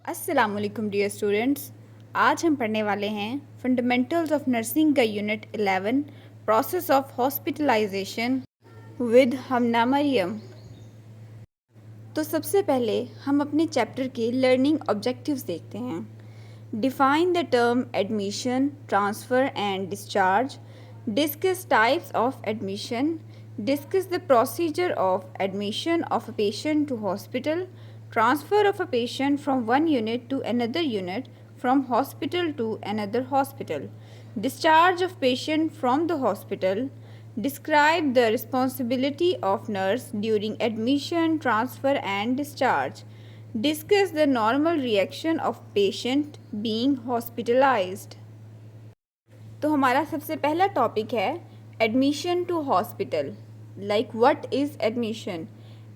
अस्सलाम वालेकुम dear students. आज हम पढ़ने वाले हैं फंडामेंटल्स ऑफ नर्सिंग का unit 11 process of hospitalisation with Hamna Mariam. तो सबसे पहले हम अपने चैप्टर के लर्निंग ऑब्जेक्टिव्स देखते हैं। Define the term admission, transfer and discharge, discuss types of admission, discuss the procedure of admission of a patient to hospital, transfer of a patient from one unit to another unit, from hospital to another hospital, discharge of patient from the hospital, describe the responsibility of nurse during admission, transfer and discharge, discuss the normal reaction of patient being hospitalized। तो हमारा सबसे पहला topic है admission to hospital. Like, what is admission?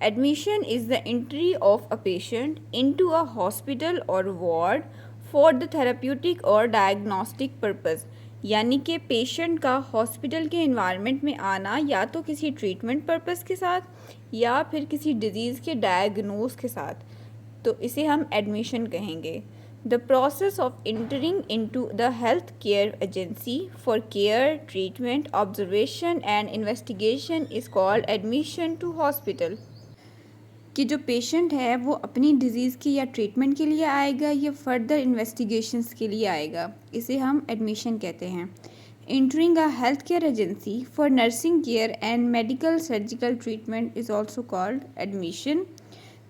Admission is the entry of a patient into a hospital or ward for the therapeutic or diagnostic purpose। यानी कि patient का hospital के environment में आना या तो किसी ट्रीटमेंट पर्पस के साथ या फिर किसी डिजीज़ के डायग्नोस के साथ, तो इसे हम एडमिशन कहेंगे। The process of entering into the health care agency for care, treatment, observation and investigation is called admission to hospital। कि जो पेशेंट है वो अपनी डिज़ीज़ की या ट्रीटमेंट के लिए आएगा या फर्दर इन्वेस्टिगेशंस के लिए आएगा, इसे हम एडमिशन कहते हैं। Entering a healthcare agency for nursing care and medical surgical treatment is also called admission।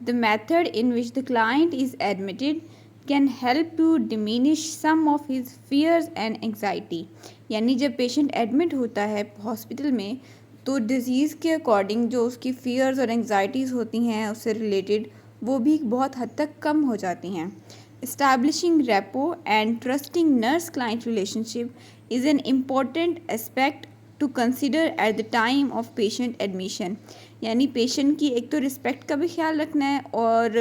The method in which the client is admitted can help to diminish some of his fears and anxiety। यानी जब patient admit होता है hospital में तो disease के according जो उसकी fears और एंग्जाइटीज़ होती हैं उससे रिलेटेड वो भी बहुत हद तक कम हो जाती हैं। Establishing rapport and trusting nurse-client relationship is an important aspect to consider at the time of patient admission। यानी पेशेंट की एक तो रिस्पेक्ट का भी ख्याल रखना है और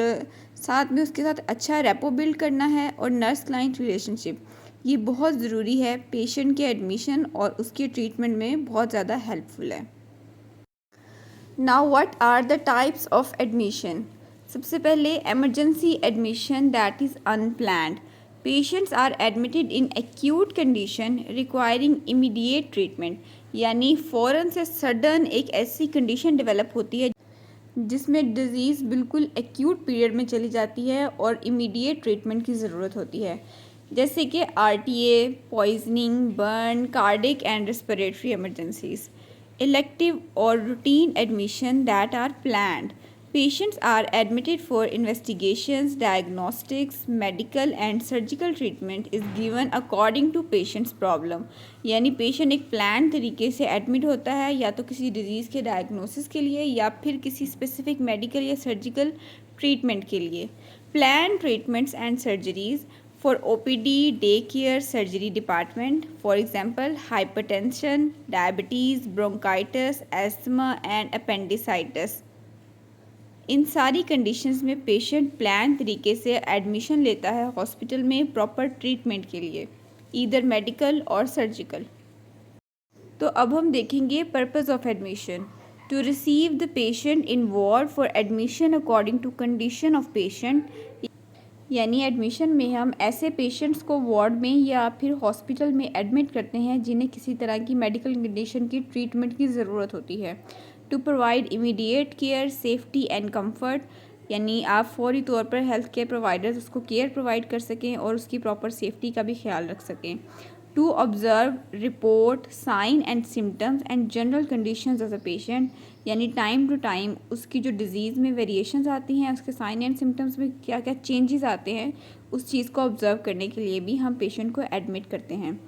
साथ में उसके साथ अच्छा रेपो बिल्ड करना है, और नर्स क्लाइंट रिलेशनशिप ये बहुत ज़रूरी है पेशेंट के एडमिशन और उसके ट्रीटमेंट में बहुत ज़्यादा हेल्पफुल है। Now what are the types of admission. सबसे पहले emergency admission, that is unplanned. Patients are admitted in acute condition requiring immediate treatment. यानी फ़ौरन से सडन एक ऐसी कंडीशन डेवलप होती है जिसमें डिज़ीज़ बिल्कुल एक्यूट पीरियड में चली जाती है और इमीडिएट ट्रीटमेंट की ज़रूरत होती है, जैसे कि RTA, poisoning, burn, cardiac and respiratory emergencies. Elective और routine admission that are planned. Patients are admitted for investigations, diagnostics, medical and surgical treatment is given according to patient's problem। यानी patient एक plan तरीके से admit होता है या तो किसी डिज़ीज़ के डायग्नोसिस के लिए या फिर किसी स्पेसिफिक मेडिकल या सर्जिकल ट्रीटमेंट के लिए। Plan treatments and surgeries for OPD, day care, surgery department, for example hypertension, diabetes, bronchitis, asthma and appendicitis। इन सारी कंडीशंस में पेशेंट प्लान तरीके से एडमिशन लेता है हॉस्पिटल में प्रॉपर ट्रीटमेंट के लिए, ईदर मेडिकल और सर्जिकल। तो अब हम देखेंगे purpose of admission. To receive the patient in ward for admission according to condition of patient. यानी एडमिशन में हम ऐसे पेशेंट्स को वार्ड में या फिर हॉस्पिटल में एडमिट करते हैं जिन्हें किसी तरह की मेडिकल कंडीशन की ट्रीटमेंट की ज़रूरत होती है। To provide immediate care, safety and comfort. यानी आप फौरी तौर पर हेल्थ केयर प्रोवाइडर्स उसको केयर प्रोवाइड कर सकें और उसकी प्रॉपर सेफ्टी का भी ख्याल रख सकें। To observe, report sign and symptoms and general conditions of a patient. यानी टाइम टू टाइम उसकी जो डिज़ीज़ में वेरिएशंस आती हैं, उसके साइन एंड सिम्टम्स में क्या क्या चेंजेस आते हैं, उस चीज़ को ऑब्ज़र्व करने के लिए भी हम पेशेंट को एडमिट करते हैं।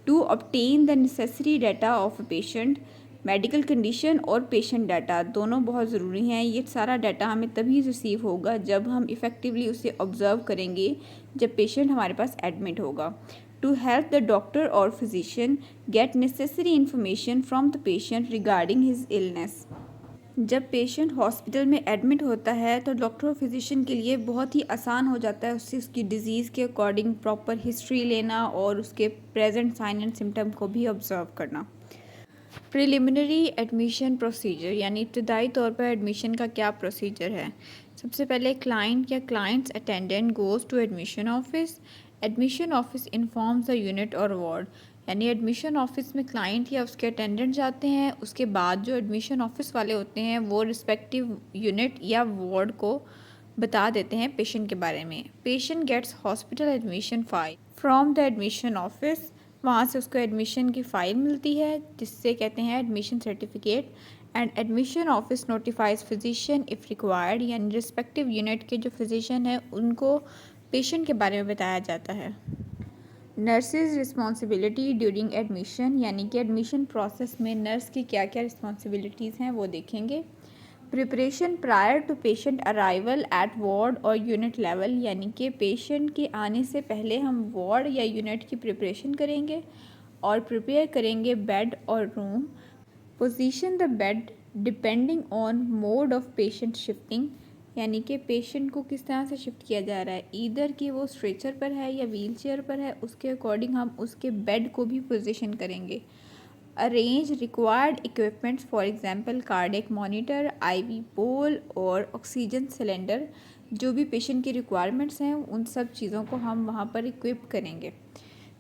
To obtain the necessary data of a patient. Medical condition और पेशेंट डाटा दोनों बहुत ज़रूरी हैं। ये सारा डाटा हमें तभी रिसीव होगा जब हम इफ़ेक्टिवली उसे ऑब्ज़र्व करेंगे, जब पेशेंट हमारे पास एडमिट होगा। टू हेल्प द डॉक्टर और physician get necessary information from the patient regarding his illness. जब पेशेंट हॉस्पिटल में एडमिट होता है तो डॉक्टर और फिजिशियन के लिए बहुत ही आसान हो जाता है उससे उसकी डिज़ीज़ के अकॉर्डिंग प्रॉपर हिस्ट्री लेना और उसके प्रेजेंट साइन एंड सिम्टम को भी ऑब्ज़र्व करना। प्रिलिमिनरी एडमिशन प्रोसीजर, यानी इब्तदाई तौर पर एडमिशन का क्या प्रोसीजर है। सबसे पहले क्लाइंट या clients attendant goes to admission office. Admission office informs the unit और वार्ड, यानी एडमिशन ऑफिस में क्लाइंट या उसके अटेंडेंट जाते हैं। उसके बाद जो एडमिशन ऑफिस वाले होते हैं वो रिस्पेक्टिव यूनिट या वार्ड को बता देते हैं पेशेंट के बारे में। Patient gets hospital admission file from the admission office, वहाँ से उसको एडमिशन की फ़ाइल मिलती है जिससे कहते हैं admission certificate. And admission office notifies physician if required, यानी रिस्पेक्टिव यूनिट के जो फिजिशियन हैं उनको पेशेंट के बारे में बताया जाता है। नर्सेज रिस्पॉन्सिबिलिटी ड्यूरिंग एडमिशन, यानी कि एडमिशन प्रोसेस में नर्स की क्या क्या रिस्पॉन्सिबिलिटीज़ हैं वो देखेंगे। Preparation prior to patient arrival at ward और यूनिट लेवल, यानी कि पेशेंट के आने से पहले हम वार्ड या यूनिट की प्रिपरेशन करेंगे और प्रिपेयर करेंगे बेड और room. Position the bed depending on mode of patient shifting, यानी कि पेशेंट को किस तरह से शिफ्ट किया जा रहा है, ईदर कि वो स्ट्रेचर पर है या व्हील चेयर पर है, उसके अकॉर्डिंग हम उसके बेड को भी पोजीशन करेंगे। Arrange required equipments for example cardiac monitor, IV pole और ऑक्सीजन सिलेंडर, जो भी पेशेंट की रिक्वायरमेंट्स हैं उन सब चीज़ों को हम वहाँ पर इक्विप करेंगे।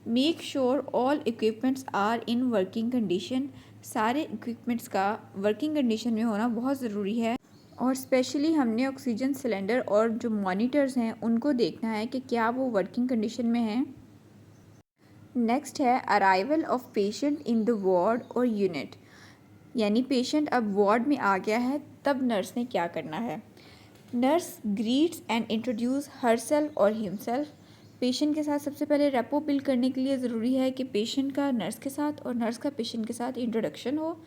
Make sure all equipments are in working condition, सारे इक्विपमेंट्स का वर्किंग कंडीशन में होना बहुत ज़रूरी है। और स्पेशली हमने ऑक्सीजन सिलेंडर और जो मॉनिटर्स हैं उनको देखना है कि क्या वो वर्किंग कंडीशन में हैं। नेक्स्ट है arrival of patient in the ward और यूनिट, यानी पेशेंट अब वार्ड में आ गया है तब नर्स ने क्या करना है। Nurse greets and introduce herself और हिमसेल्फ, पेशेंट के साथ सबसे पहले रेपो बिल्ड करने के लिए ज़रूरी है कि पेशेंट का नर्स के साथ और नर्स का पेशेंट के साथ इंट्रोडक्शन हो।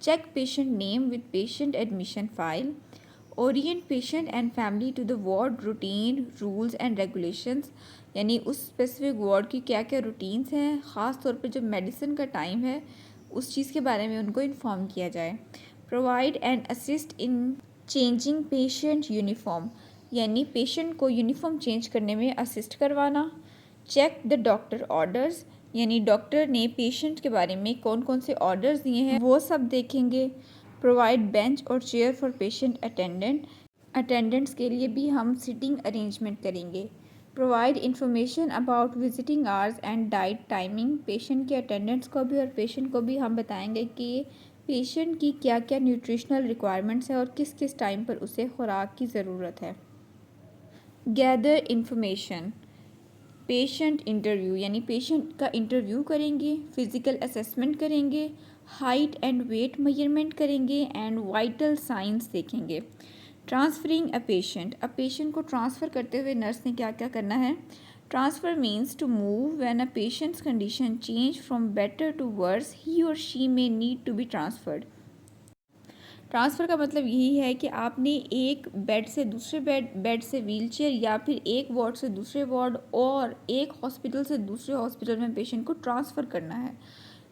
Check patient name with patient admission file. Orient patient and family to the ward routine rules and regulations, यानी उस स्पेसिफिक वार्ड की क्या क्या रूटीन्स हैं, ख़ास तौर पे जो मेडिसिन का टाइम है उस चीज़ के बारे में उनको इन्फॉर्म किया जाए। Provide and assist in changing patient uniform, यानी पेशेंट को यूनिफॉर्म चेंज करने में असिस्ट करवाना। चेक द डॉक्टर ऑर्डर्स, यानी डॉक्टर ने पेशेंट के बारे में कौन कौन से ऑर्डर्स दिए हैं वो सब देखेंगे। प्रोवाइड बेंच और chair for patient attendant, attendants के लिए भी हम सिटिंग अरेंजमेंट करेंगे। Provide information about visiting hours and diet timing, patient के अटेंडेंट्स को भी और पेशेंट को भी हम बताएंगे कि पेशेंट की क्या क्या न्यूट्रिशनल रिक्वायरमेंट्स है और किस किस टाइम पर उसे खुराक की ज़रूरत है। गैदर इंफॉर्मेशन, पेशेंट इंटरव्यू, यानी पेशेंट का इंटरव्यू करेंगे, फिज़िकल असेसमेंट करेंगे, हाइट एंड वेट मेजरमेंट करेंगे एंड वाइटल साइंस देखेंगे। ट्रांसफरिंग अ पेशेंट को ट्रांसफ़र करते हुए नर्स ने क्या क्या करना है। Transfer means to move when a patient's condition change from better to worse, he और she may need to be transferred. Transfer का मतलब यही है कि आपने एक बेड से दूसरे बेड से व्हीलचेयर या फिर एक वार्ड से दूसरे वार्ड और एक हॉस्पिटल से दूसरे हॉस्पिटल में पेशेंट को ट्रांसफ़र करना है।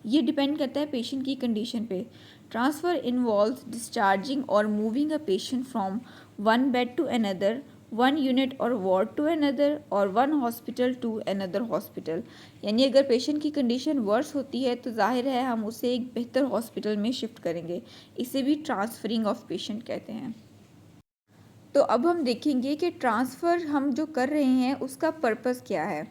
ये डिपेंड करता है पेशेंट की कंडीशन पे। ट्रांसफ़र इन्वॉल्व्स डिस्चार्जिंग और moving a patient from one bed to another, one unit और वार्ड टू अनदर और one hospital to another hospital, यानी अगर पेशेंट की कंडीशन वर्स होती है तो जाहिर है हम उसे एक बेहतर हॉस्पिटल में शिफ्ट करेंगे, इसे भी ट्रांसफरिंग ऑफ पेशेंट कहते हैं। तो अब हम देखेंगे कि ट्रांसफ़र हम जो कर रहे हैं उसका पर्पस क्या है।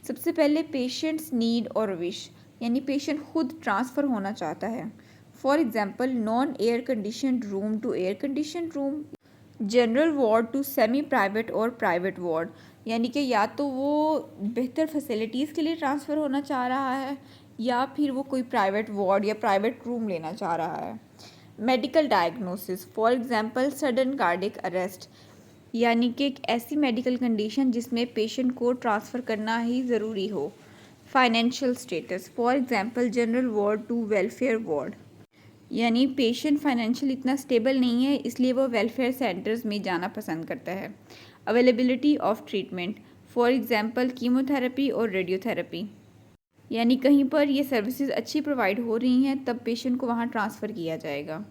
सबसे पहले पेशेंट्स नीड और विश, यानी पेशेंट खुद ट्रांसफ़र होना चाहता है। For example non air conditioned room to air conditioned room, general ward to semi private और प्राइवेट वार्ड, यानी कि या तो वो बेहतर फैसिलिटीज़ के लिए ट्रांसफ़र होना चाह रहा है या फिर वो कोई प्राइवेट वार्ड या प्राइवेट रूम लेना चाह रहा है। Medical diagnosis, for example sudden cardiac arrest, यानी कि एक ऐसी मेडिकल कंडीशन जिसमें पेशेंट को ट्रांसफ़र करना ही ज़रूरी हो। Financial status, for example general ward to welfare ward, यानी पेशेंट फाइनेंशियल इतना स्टेबल नहीं है इसलिए वो वेलफेयर सेंटर्स में जाना पसंद करता है। Availability of treatment, for example chemotherapy और रेडियोथेरेपी, यानी कहीं पर ये सर्विसेज अच्छी प्रोवाइड हो रही हैं तब पेशेंट को वहाँ ट्रांसफ़र किया जाएगा।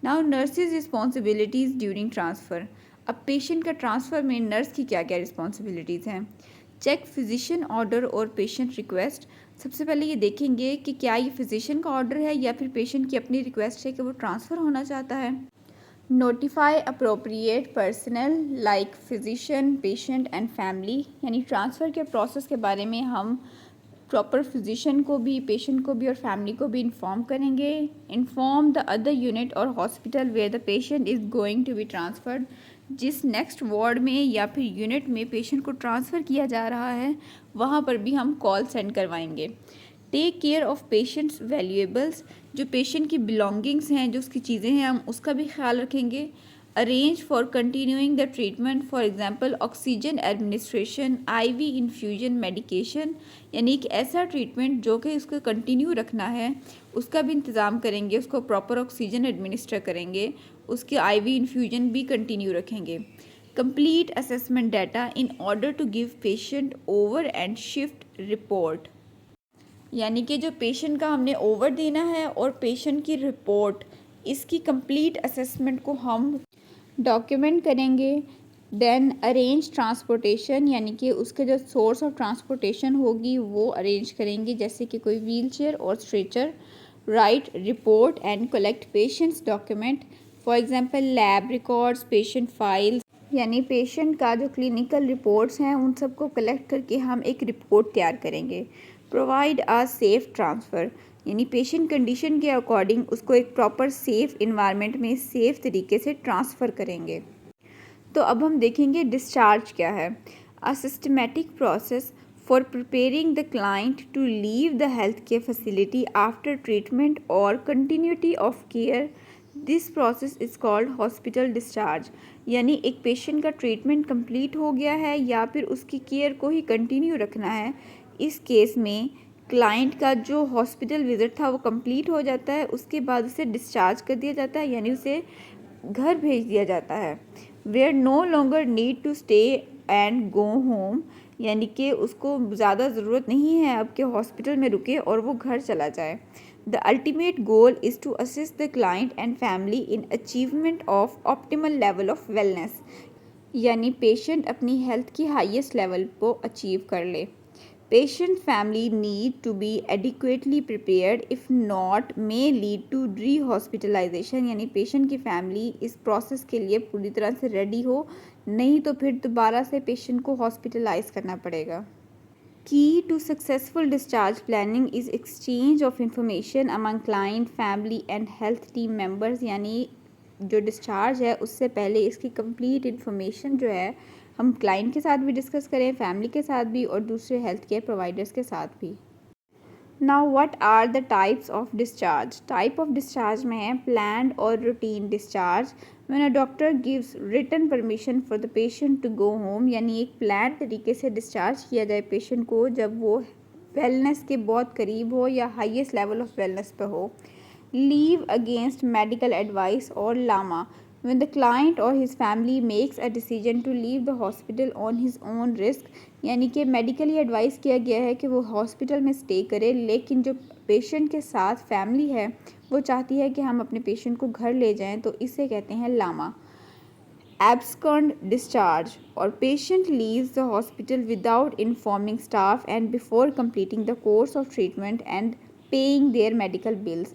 Now nurses responsibilities during transfer, अब पेशेंट का ट्रांसफ़र में नर्स की क्या क्या रिस्पॉन्सिबिलिटीज़ हैं। चेक फिजिशियन ऑर्डर और पेशेंट रिक्वेस्ट, सबसे पहले ये देखेंगे कि क्या ये फिजिशियन का ऑर्डर है या फिर पेशेंट की अपनी रिक्वेस्ट है कि वो ट्रांसफ़र होना चाहता है। Notify appropriate personal like physician, patient and family, यानी ट्रांसफ़र के प्रोसेस के बारे में हम प्रॉपर फिजिशियन को भी, पेशेंट को भी और फैमिली को भी इन्फॉर्म करेंगे। इन्फॉर्म द अदर यूनिट और hospital where the patient is going to be transferred, जिस नेक्स्ट वार्ड में या फिर यूनिट में पेशेंट को ट्रांसफ़र किया जा रहा है वहाँ पर भी हम कॉल सेंड करवाएंगे। Take care of patients valuables, जो पेशेंट की बिलोंगिंग्स हैं, जो उसकी चीज़ें हैं, हम उसका भी ख्याल रखेंगे। Arrange for continuing the treatment, for example oxygen administration, IV infusion medication, यानी कि ऐसा ट्रीटमेंट जो कि उसको कंटिन्यू रखना है उसका भी इंतज़ाम करेंगे, उसको प्रॉपर ऑक्सीजन एडमिनिस्टर करेंगे, उसके आईवी इन्फ्यूजन भी कंटिन्यू रखेंगे। Complete assessment data in order to give patient over and shift report, यानी कि जो पेशेंट का हमने ओवर देना है और पेशेंट की रिपोर्ट, इसकी कंप्लीट असेसमेंट को हम डॉक्यूमेंट करेंगे। देन अरेंज ट्रांसपोर्टेशन, यानी कि उसके जो सोर्स ऑफ ट्रांसपोर्टेशन होगी वो अरेंज करेंगे, जैसे कि कोई व्हील चेयर और stretcher. Right report and collect patients document, for example lab records, patient files, यानी पेशेंट का जो क्लिनिकल रिपोर्ट्स हैं उन सबको कलेक्ट करके हम एक रिपोर्ट तैयार करेंगे। प्रोवाइड अ सेफ़ ट्रांसफ़र, यानी पेशेंट कंडीशन के अकॉर्डिंग उसको एक प्रॉपर सेफ़ इन्वायरमेंट में सेफ़ तरीके से ट्रांसफ़र करेंगे। तो अब हम देखेंगे डिस्चार्ज क्या है। A systematic process for preparing the client to leave the health care facility after treatment और continuity of care, this process is called hospital discharge, यानी एक पेशेंट का ट्रीटमेंट कंप्लीट हो गया है या फिर उसकी केयर को ही कंटिन्यू रखना है, इस केस में क्लाइंट का जो हॉस्पिटल विज़िट था वो कंप्लीट हो जाता है, उसके बाद उसे डिस्चार्ज कर दिया जाता है, यानी उसे घर भेज दिया जाता है। Where no longer need to stay and go home, यानी कि उसको ज़्यादा ज़रूरत नहीं है अब के हॉस्पिटल में रुके और वो घर चला जाए। The ultimate goal is to assist the client and family in achievement of optimal level of wellness, यानी पेशेंट अपनी हेल्थ की हाईएस्ट लेवल को अचीव कर ले। Patient family need to be adequately prepared, if not may lead to rehospitalization, यानी patient की family इस process के लिए पूरी तरह से रेडी हो, नहीं तो फिर दोबारा से पेशेंट को हॉस्पिटलाइज करना पड़ेगा। Key to successful discharge planning is exchange of information among client, family and health team members, यानी जो डिस्चार्ज है उससे पहले इसकी कंप्लीट इन्फॉर्मेशन जो है हम क्लाइंट के साथ भी डिस्कस करें, फैमिली के साथ भी और दूसरे हेल्थ केयर प्रोवाइडर्स के साथ भी। Now what are the types of discharge. Type of discharge में है प्लान्ड और routine discharge. When a doctor gives written permission for the patient to go home, यानी एक प्लान तरीके से डिस्चार्ज किया जाए पेशेंट को जब वो वेलनेस के बहुत करीब हो या हाईएस्ट लेवल ऑफ वेलनेस पे हो। लीव अगेंस्ट मेडिकल एडवाइस और Lama, when the client or his family makes a decision to leave the hospital on his own risk, यानी कि मेडिकली एडवाइस किया गया है कि वो हॉस्पिटल में स्टे करे, लेकिन जो पेशेंट के साथ फैमिली है वो चाहती है कि हम अपने पेशेंट को घर ले जाएं, तो इसे कहते हैं लामा। एब्सकॉन्ड डिस्चार्ज, और patient leaves the hospital without informing staff and before completing the course of treatment and paying their medical bills.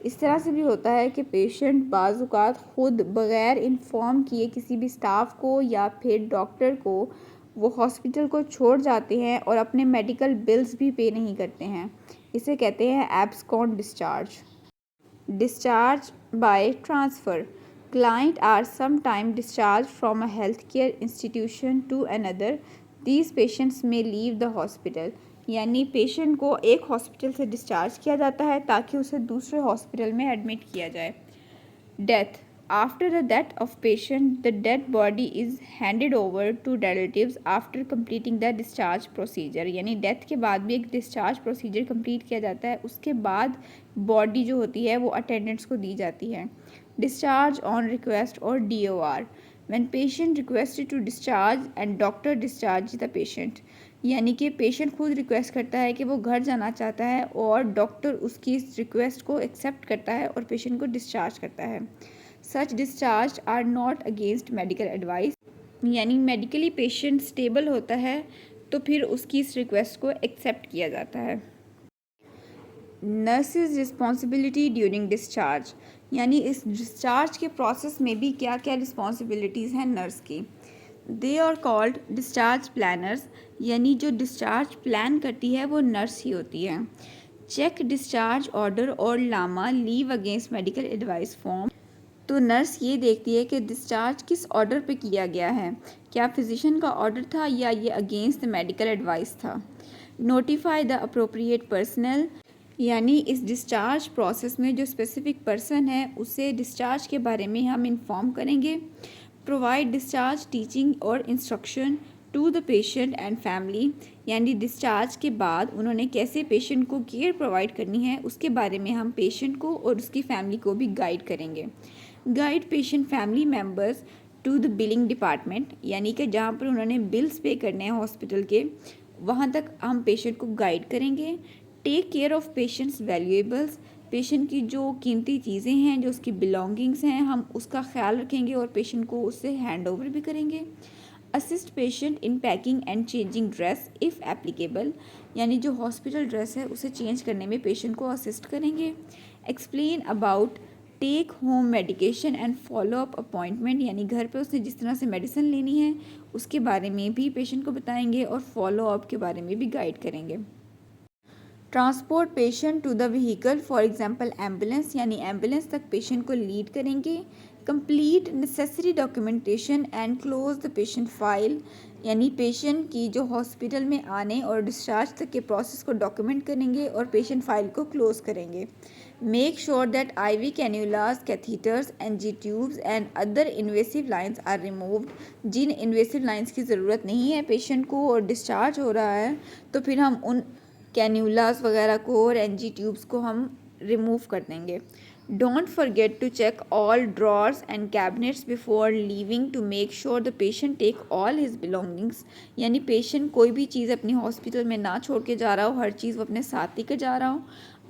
इस तरह से भी होता है कि पेशेंट बाज़-औक़ात खुद बग़ैर इन्फॉर्म किए किसी भी स्टाफ को या फिर डॉक्टर को वो हॉस्पिटल को छोड़ जाते हैं और अपने मेडिकल बिल्स भी पे नहीं करते हैं, इसे कहते हैं abscond discharge. Discharge by transfer, client are sometime discharge from a health care institution to another, these patients may leave the hospital, यानी पेशेंट को एक हॉस्पिटल से डिस्चार्ज किया जाता है ताकि उसे दूसरे हॉस्पिटल में एडमिट किया जाए। Death, after the death of patient the dead body is handed over to relatives after completing the discharge procedure, यानी डेथ के बाद भी एक डिस्चार्ज प्रोसीजर कंप्लीट किया जाता है, उसके बाद बॉडी जो होती है वो अटेंडेंट्स को दी जाती है। डिस्चार्ज ऑन रिक्वेस्ट और DOR, when patient requested to discharge and doctor discharge the patient, यानी कि पेशेंट खुद रिक्वेस्ट करता है कि वो घर जाना चाहता है और डॉक्टर उसकी इस रिक्वेस्ट को एक्सेप्ट करता है और पेशेंट को डिस्चार्ज करता है। Such discharge are not against medical advice, यानी मेडिकली पेशेंट स्टेबल होता है तो फिर उसकी इस रिक्वेस्ट को एक्सेप्ट किया जाता है। नर्सेज रिस्पॉन्सिबिलिटी ड्यूरिंग डिस्चार्ज, यानी इस डिस्चार्ज के प्रोसेस में भी क्या क्या रिस्पॉन्सिबिलिटीज़ हैं नर्स की। They are called discharge planners, यानी जो डिस्चार्ज प्लान करती है वो नर्स ही होती है। चेक डिस्चार्ज ऑर्डर और LAMA leave against medical advice form, तो नर्स ये देखती है कि डिस्चार्ज किस ऑर्डर पे किया गया है, क्या फिजिशियन का ऑर्डर था या ये अगेंस्ट द मेडिकल एडवाइस था। नोटिफाई द अप्रोप्रिएट पर्सनल, यानी इस डिस्चार्ज प्रोसेस में जो स्पेसिफिक पर्सन है उसे डिस्चार्ज के बारे में हम इन्फॉर्म करेंगे। प्रोवाइड डिस्चार्ज टीचिंग और instruction to the patient and family, यानी डिस्चार्ज के बाद उन्होंने कैसे पेशेंट को केयर प्रोवाइड करनी है उसके बारे में हम पेशेंट को और उसकी फैमिली को भी गाइड करेंगे। Guide patient family members to the billing department, यानी कि जहाँ पर उन्होंने बिल्स पे करने हैं हॉस्पिटल के, वहाँ तक हम पेशेंट को गाइड करेंगे। Take care of patients valuables, patient की जो कीमती चीज़ें हैं, जो उसकी बिलोंगिंग्स हैं, हम उसका ख्याल रखेंगे और पेशेंट को उससे हैंड ओवर भी करेंगे। Assist patient in packing and changing dress if applicable, यानी जो हॉस्पिटल ड्रेस है उसे चेंज करने में पेशेंट को असिस्ट करेंगे। Explain about tech home medication and follow up appointment, यानी घर पे उसने जिस तरह से मेडिसिन लेनी है उसके बारे में भी पेशेंट को बताएंगे और फॉलो अप के बारे में भी गाइड करेंगे। Transport patient to the vehicle, for example ambulance, यानी एम्बुलेंस तक पेशेंट को लीड करेंगे। Complete necessary documentation and close the patient file, यानी पेशेंट की जो हॉस्पिटल में आने और डिस्चार्ज तक के प्रोसेस को डॉक्यूमेंट करेंगे और पेशेंट फाइल को क्लोज करेंगे। Make sure that IV cannulas, catheters, NG tubes and other invasive lines are removed, जिन इन्वेसिव लाइंस की ज़रूरत नहीं है पेशेंट को और डिस्चार्ज हो रहा है तो फिर हम उन कैन्यूलास वगैरह को और NG ट्यूब्स को हम रिमूव कर देंगे। Don't forget to check all drawers and cabinets before leaving to make sure the patient take all his belongings, यानी पेशेंट कोई भी चीज़ अपनी हॉस्पिटल में ना छोड़ के जा रहा हो, हर चीज़ वो अपने साथ लेकर जा रहा हो।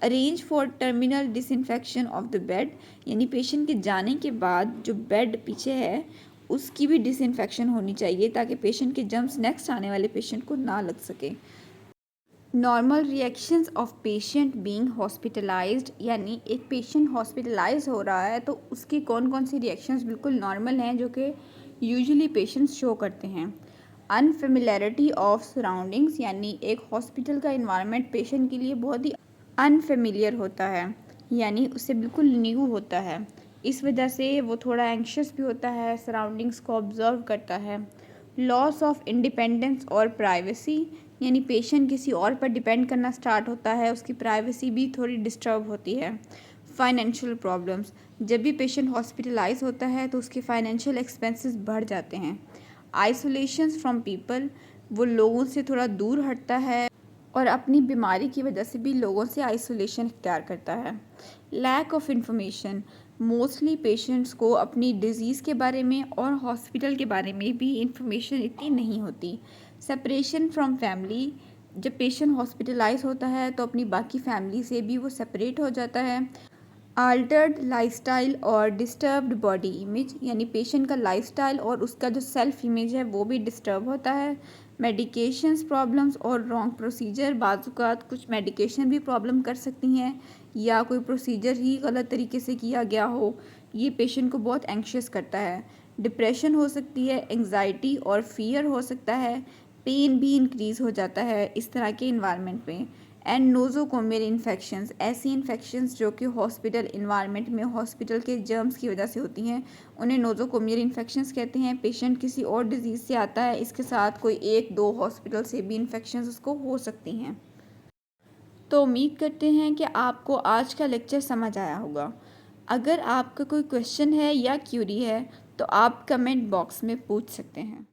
Arrange for terminal disinfection of the bed, यानी पेशेंट के जाने के बाद जो बेड पीछे है उसकी भी डिसइंफेक्शन होनी चाहिए ताकि पेशेंट के जर्म्स नेक्स्ट आने वाले पेशेंट को ना लग सके। Normal reactions of patient being hospitalised, यानी एक पेशेंट हॉस्पिटलाइज हो रहा है तो उसकी कौन कौन सी रिएक्शंस बिल्कुल नॉर्मल हैं जो कि यूजुअली पेशेंट्स शो करते हैं। अनफेमिलियरिटी ऑफ सराउंडिंग्स, यानी एक हॉस्पिटल का इन्वायरमेंट पेशेंट के लिए बहुत ही अनफेमिलियर होता है, यानी उसे बिल्कुल न्यू होता है, इस वजह से वो थोड़ा एंक्शस भी होता है, सराउंडिंग्स को ऑब्जर्व करता है। लॉस ऑफ इंडिपेंडेंस और प्राइवेसी, यानी पेशेंट किसी और पर डिपेंड करना स्टार्ट होता है, उसकी प्राइवेसी भी थोड़ी डिस्टर्ब होती है। फाइनेंशियल प्रॉब्लम्स, जब भी पेशेंट हॉस्पिटलाइज होता है तो उसके फाइनेंशियल एक्सपेंसेस बढ़ जाते हैं। आइसोलेशन फ्रॉम पीपल, वो लोगों से थोड़ा दूर हटता है और अपनी बीमारी की वजह से भी लोगों से आइसोलेशन इख्तियार करता है। Lack of information, mostly patients को अपनी डिज़ीज़ के बारे में और हॉस्पिटल के बारे में भी इंफॉर्मेशन इतनी नहीं होती। सेपरेशन फ्रॉम फैमिली, जब पेशेंट हॉस्पिटलाइज होता है तो अपनी बाकी फैमिली से भी वो सेपरेट हो जाता है। अल्टर्ड लाइफस्टाइल और डिस्टर्ब्ड बॉडी इमेज, यानी पेशेंट का लाइफस्टाइल और उसका जो सेल्फ इमेज है वो भी डिस्टर्ब होता है। मेडिकेशंस प्रॉब्लम्स और रॉन्ग प्रोसीजर, बाज़ात कुछ मेडिकेशन भी प्रॉब्लम कर सकती हैं या कोई प्रोसीजर ही गलत तरीके से किया गया हो, ये पेशेंट को बहुत एंक्शस करता है। डिप्रेशन हो सकती है, एंग्जाइटी और फियर हो सकता है, पेन भी इंक्रीज़ हो जाता है इस तरह के इन्वायरमेंट में। एंड नोज़ोकोमियल इन्फेक्शंस, ऐसी इन्फेक्शंस जो कि हॉस्पिटल इन्वायरमेंट में हॉस्पिटल के जर्म्स की वजह से होती हैं उन्हें नोज़ोकोमियल इन्फेक्शंस कहते हैं। पेशेंट किसी और डिजीज़ से आता है, इसके साथ कोई 1-2 हॉस्पिटल से भी इन्फेक्शंस उसको हो सकती हैं। तो उम्मीद करते हैं कि आपको आज का लेक्चर समझ आया होगा। अगर आपका कोई क्वेश्चन है या क्यूरी है तो आप कमेंट बॉक्स में पूछ सकते हैं।